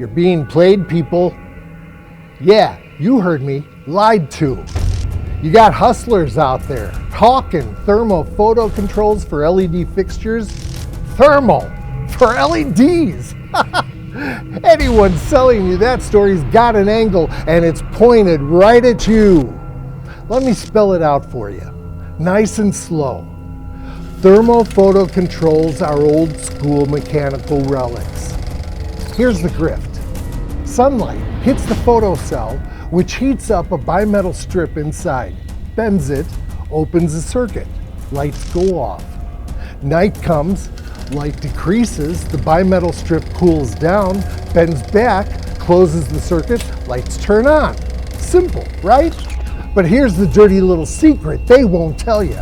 You're being played, people. Yeah, you heard me. Lied to. You got hustlers out there talking thermal photo controls for LED fixtures. Thermal for LEDs. Anyone selling you that story's got an angle and it's pointed right at you. Let me spell it out for you, nice and slow. Thermal photo controls are old school mechanical relics. Here's the grift. Sunlight hits the photocell, which heats up a bimetal strip inside, bends it, opens the circuit, lights go off. Night comes, light decreases, the bimetal strip cools down, bends back, closes the circuit, lights turn on. Simple, right? But here's the dirty little secret they won't tell you.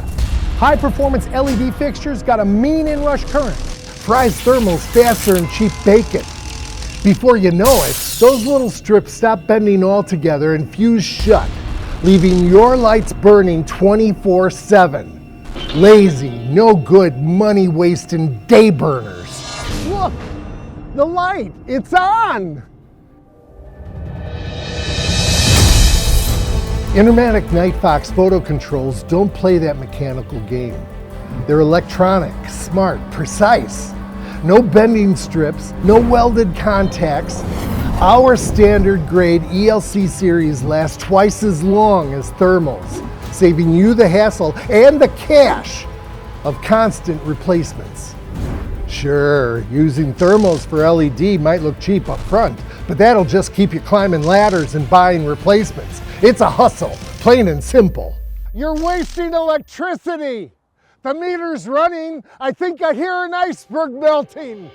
High performance LED fixtures got a mean inrush current, fries thermals faster than cheap bacon. Before you know it, those little strips stop bending altogether and fuse shut, leaving your lights burning 24/7. Lazy, no good, money wasting day burners. Look, the light, it's on! Intermatic NIGHTFOX photo controls don't play that mechanical game. They're electronic, smart, precise. No bending strips, no welded contacts. Our standard grade ELC series lasts twice as long as thermals, saving you the hassle and the cash of constant replacements. Sure, using thermals for LED might look cheap up front, but that'll just keep you climbing ladders and buying replacements. It's a hustle, plain and simple. You're wasting electricity. The meter's running. I think I hear an iceberg melting.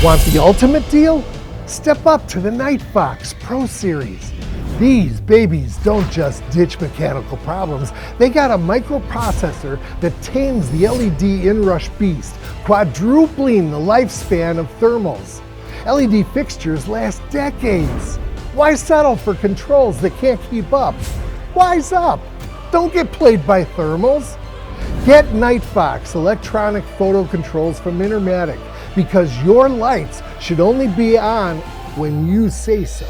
Want the ultimate deal? Step up to the NIGHTFOX Pro Series. These babies don't just ditch mechanical problems. They got a microprocessor that tames the LED inrush beast, quadrupling the lifespan of thermals. LED fixtures last decades. Why settle for controls that can't keep up? Wise up. Don't get played by thermals. Get NIGHTFOX electronic photo controls from Intermatic, because your lights should only be on when you say so.